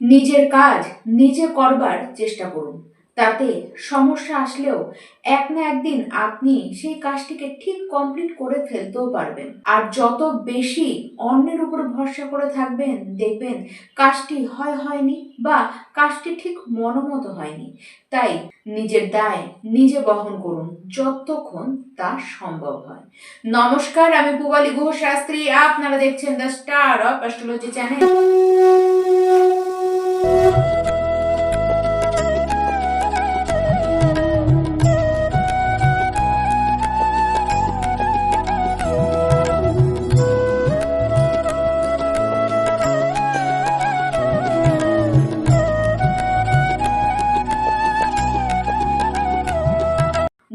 নিজের কাজ নিজে করবার চেষ্টা করুন। তাতে সমস্যা আসলেও এক না একদিন আপনি সেই কাজটিকে ঠিক কমপ্লিট করে ফেলতেও পারবেন। আর যত বেশি অন্যের উপর ভরসা করে থাকবেন, দেখবেন কাজটি হয়নি বা কাজটি ঠিক মনোমতো হয়নি। তাই নিজের দায় নিজে বহন করুন যতক্ষণ তা সম্ভব হয়। নমস্কার, আমি পূবালী গুহ শাস্ত্রী। আপনারা দেখছেন the star of astrology channel.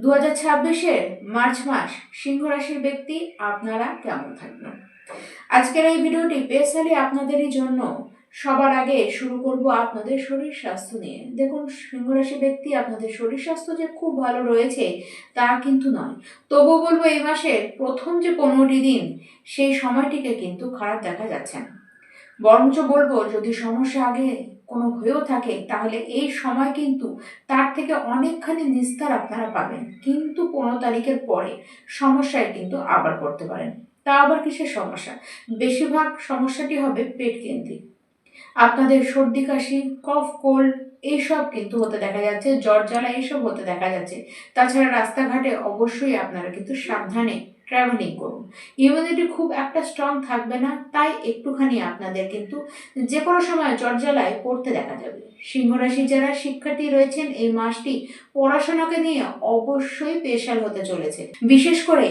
2026-এর মার্চ মাস সিংহ রাশির ব্যক্তি আপনারা কেমন থাকবেন? আজকের এই ভিডিওটি স্পেশালি আপনাদেরই জন্য। সবার আগে শুরু করব আপনাদের শরীর স্বাস্থ্য নিয়ে। দেখুন, সিংহ রাশি ব্যক্তি আপনাদের শরীর স্বাস্থ্য যে খুব ভালো রয়েছে তা কিন্তু নয়। তবুও বলবো এই মাসের প্রথম যে 15টি দিন সেই সময়টিকে কিন্তু খারাপ দেখা যাচ্ছে না। বরঞ্চ বলবো, যদি সমস্যা আগে কোনো হয়েও থাকে তাহলে এই সময় কিন্তু তার থেকে অনেকখানি নিস্তার আপনারা পাবেন। কিন্তু 15 তারিখের পরে সমস্যায় কিন্তু আবার পড়তে পারেন। তা আবার কিসের সমস্যা? বেশিরভাগ সমস্যাটি হবে পেট কেন্দ্রিক। আপনাদের সর্দি কাশি, কফ, কোল্ড এইসব কিন্তু হতে দেখা যাচ্ছে, জ্বর জ্বালা এইসব হতে দেখা যাচ্ছে। তাছাড়া রাস্তাঘাটে অবশ্যই আপনারা কিন্তু সাবধানে ট্রাভেলিং করুন। ইমিউনিটি খুব একটা স্ট্রং থাকবে না, তাই একটুখানি আপনাদের কিন্তু যে কোনো সময় জ্বর জ্বালায় পড়তে দেখা যাবে। সিংহ রাশি যারা শিক্ষার্থী রয়েছেন, এই মাসটি পড়াশোনাকে নিয়ে অবশ্যই স্পেশাল হতে চলেছে। বিশেষ করে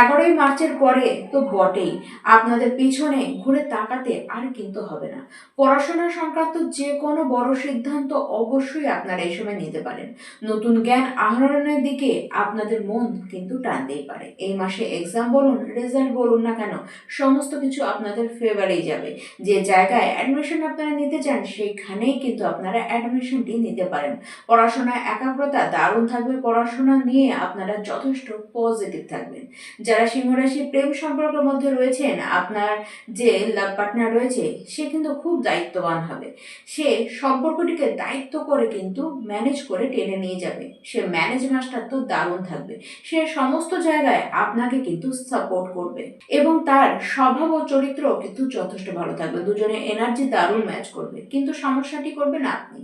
11ই মার্চের পরে তো বটেই। আপনাদের পিছনে ঘুরে তাকাতে আর কিন্তু হবে না। পড়াশোনা সংক্রান্ত যে কোনো বড় সিদ্ধান্ত অবশ্যই আপনারা এই সময় নিতে পারেন। নতুন জ্ঞান আহরণের দিকে আপনাদের মন কিন্তু টানতেই পারে। এই মাসে এক্সাম বলুন, রেজাল্ট বলুন না কেন, সমস্ত কিছু আপনাদের ফেভারেই যাবে। যে জায়গায় অ্যাডমিশন আপনারা নিতে চান সেইখানেই কিন্তু আপনারা অ্যাডমিশনটি নিতে পারেন। পড়াশোনায় একাগ্রতা দারুণ থাকবে। পড়াশোনা নিয়ে আপনারা যথেষ্ট পজিটিভ থাকবেন। যারা সিংহ রাশি প্রেম সম্পর্কের মধ্যে রয়েছেন, আপনার যে লাভ পার্টনার রয়েছে সে কিন্তু খুব দায়িত্ববান হবে। সে সম্পর্কটিকে দায়িত্ব করে কিন্তু ম্যানেজ করে টেনে নিয়ে যাবে। সে ম্যানেজ মাস্টার তো দারুণ থাকবে। সে সমস্ত জায়গায় আপনাকে কিন্তু সাপোর্ট করবে এবং তার স্বভাব ও চরিত্র কিন্তু যথেষ্ট ভালো থাকবে। দুজনে এনার্জি দারুণ ম্যাচ করবে। কিন্তু সমস্যাটি করবেন আপনি।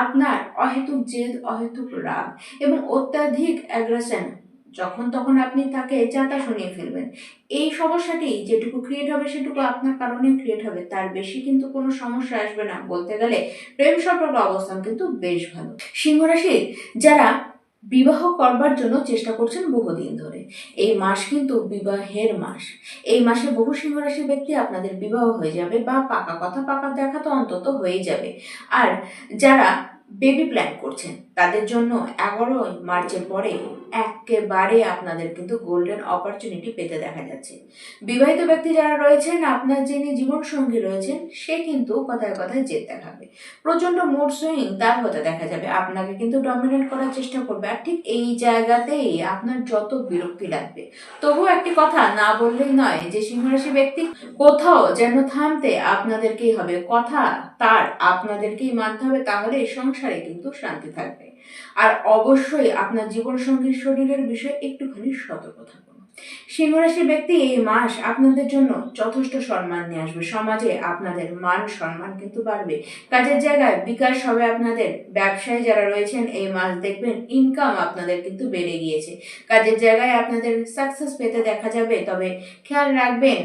আপনার অহেতুক জেদ, অহেতুক রাগ এবং অত্যাধিক অ্যাগ্রেশন, যখন তখন আপনি তাকে যাতা শুনিয়ে ফেলবেন। এই সমস্যাটি যেটুকু ক্রিয়েট হবে সেটুকু আপনার কারণে ক্রিয়েট হবে, তার বেশি কিন্তু কোনো সমস্যা আসবে না। বলতে গেলে প্রেম সম্পর্ক অবস্থান কিন্তু বেশ ভালো। সিংহ রাশির যারা বিবাহ করবার জন্য চেষ্টা করছেন বহুদিন ধরে, এই মাস কিন্তু বিবাহের মাস। এই মাসে বহু সিংহ রাশির ব্যক্তি আপনাদের বিবাহ হয়ে যাবে বা পাকা কথা পাকা দেখা তো অন্তত হয়েই যাবে। আর যারা বেবি প্ল্যান করছেন তাদের জন্য 11ই মার্চের পরে একেবারে আপনাদের কিন্তু গোল্ডেন অপরচুনিটি পেতে দেখা যাচ্ছে। বিবাহিত ব্যক্তি যারা রয়েছেন, আপনার যিনি জীবনসঙ্গী রয়েছেন সে কিন্তু কথায় কথায় জেদ দেখাবে। প্রচন্ড মুড সুইং তার হতে দেখা যাবে। আপনাকে কিন্তু ডমিনেট করার চেষ্টা করবে। আর ঠিক এই জায়গাতেই আপনার যত বিরক্তি লাগবে। তবু একটি কথা না বললেই নয় যে সিংহ রাশি ব্যক্তি কোথাও যেন থামতে আপনাদেরকেই হবে। কথা তার আপনাদেরকেই মানতে হবে, তাহলে সংসারে কিন্তু শান্তি থাকবে। আর অবশ্যই আপনার জীবনসঙ্গীর শরীরের বিষয়ে একটুখানি সতর্ক থাকুন। সিংহ রাশির ব্যক্তি এই মাস আপনাদের জন্য যথেষ্ট সম্মান নিয়ে আসবে। সমাজে আপনাদের মান সম্মান কিন্তু বাড়বে। কাজের জায়গায় বিকাশ হবে আপনাদের। ব্যবসায়ী যারা রয়েছেন এই মাস দেখবেন ইনকাম আপনাদের কিন্তু বেড়ে গিয়েছে। কাজের জায়গায় আপনাদের সাকসেস পেতে দেখা যাবে। তবে খেয়াল রাখবেন,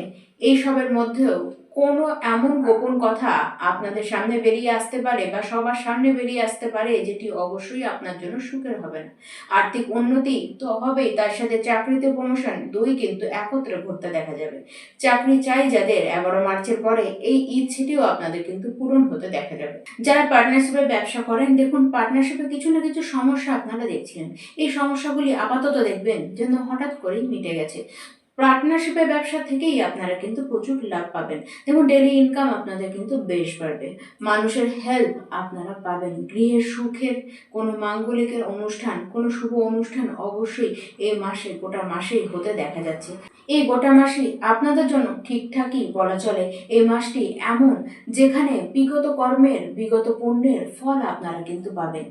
এইসবের মধ্যেও কোনো এমন গোপন কথা আপনাদের সামনে বেরিয়ে আসতে পারে বা সবার সামনে বেরিয়ে আসতে পারে যেটি অবশ্যই আপনার জন্য সুখের হবে না। আর্থিক উন্নতি তো হবেই, তার সাথে চাকরিতে প্রমোশন দুই কিন্তু একত্রে ঘটতে দেখা যাবে। চাকরি চাই যাদের, 11 মার্চের পরে এই ইচ্ছেটিও আপনাদের কিন্তু পূরণ হতে দেখা যাবে। যারা পার্টনারশিপে ব্যবসা করেন, দেখুন পার্টনারশিপে কিছু না কিছু সমস্যা আপনারা দেখছিলেন। এই সমস্যাগুলি আপাতত দেখবেন যেন হঠাৎ করেই মিটে গেছে। পার্টনারশিপের ব্যবসা থেকেই আপনারা কিন্তু প্রচুর লাভ পাবেন। দেখুন, ডেইলি ইনকাম আপনাদের কিন্তু বেশ বাড়বে। মানুষের হেল্প আপনারা পাবেন। গৃহের সুখের কোনো মাঙ্গলিকের অনুষ্ঠান, কোনো শুভ অনুষ্ঠান অবশ্যই এই মাসে, গোটা মাসেই হতে দেখা যাচ্ছে। এই গোটা মাসই আপনাদের জন্য ঠিকঠাকই বলা চলে। এই মাসটি এমন যেখানে বিগত কর্মের, বিগত পুণ্যের ফল আপনারা কিন্তু পাবেন।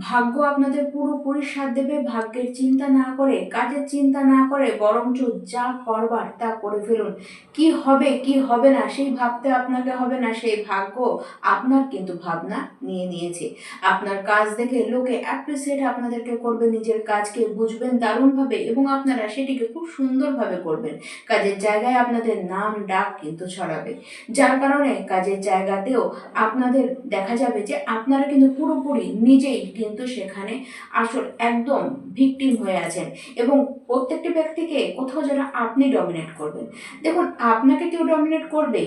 ভাগ্য আপনাদের পুরোপুরি সাথ দেবে। ভাগ্যের চিন্তা না করে, কাজের চিন্তা না করে, বরঞ্চ যা করবার তা করে ফেলুন। কি হবে কি হবে না সেই ভাবতে আপনাকে হবে না, সেই ভাগ্য আপনার কিন্তু ভাবনা নিয়ে নিয়েছে। আপনার কাজ দেখে লোকে অ্যাপ্রিসিয়েট আপনাদেরকে করবে, নিজের কাজকে বুঝবেন দারুণভাবে এবং আপনারা সেটিকে খুব সুন্দরভাবে করবেন। কাজের জায়গায় আপনাদের নাম ডাক কিন্তু ছড়াবে, যার কারণে কাজের জায়গাতেও আপনাদের দেখা যাবে যে আপনারা কিন্তু পুরোপুরি নিজেই কিন্তু সেখানে আসল একদম ভিকটিম হয়ে আছেন এবং প্রত্যেকটি ব্যক্তিকে কোথাও যেন আপনি ডমিনেট করবেন। দেখুন, আপনাকে কেউ ডমিনেট করবে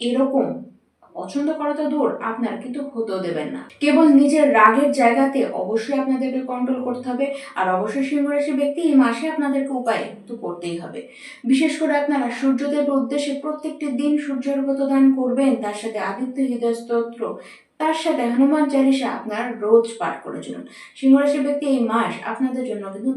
এরকম পছন্দ করা তো দূর, আপনারা কিন্তু হতেও দেবেন না। কেবল নিজের রাগের জায়গাতে অবশ্যই আপনাদেরকে কন্ট্রোল করতে হবে। আর অবশ্যই সিংহ রাশি ব্যক্তি এই মাসে আপনাদেরকে উপায় তো করতেই হবে। বিশেষ করে আপনারা সূর্যদেবের উদ্দেশ্যে প্রত্যেকটি দিন সূর্যার্ঘ্য দান করবেন, তার সাথে আদিত্য হৃদয় স্তোত্র, তার সাথে হনুমান চালিসা আপনার রোজ পাঠ করে চলুন। সিংহ রাশি ব্যক্তি এই মাস আপনাদের জন্য কিন্তু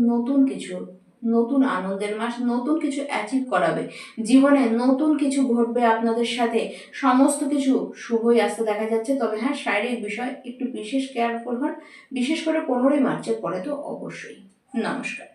নতুন আনন্দের মাস, নতুন কিছু অ্যাচিভ করাবে, জীবনে নতুন কিছু ঘটবে আপনাদের সাথে, সমস্ত কিছু শুভই আসতে দেখা যাচ্ছে। তবে হ্যাঁ, শারীরিক বিষয় একটু বিশেষ কেয়ারফুল হন, বিশেষ করে 15ই মার্চের পরে তো অবশ্যই। নমস্কার।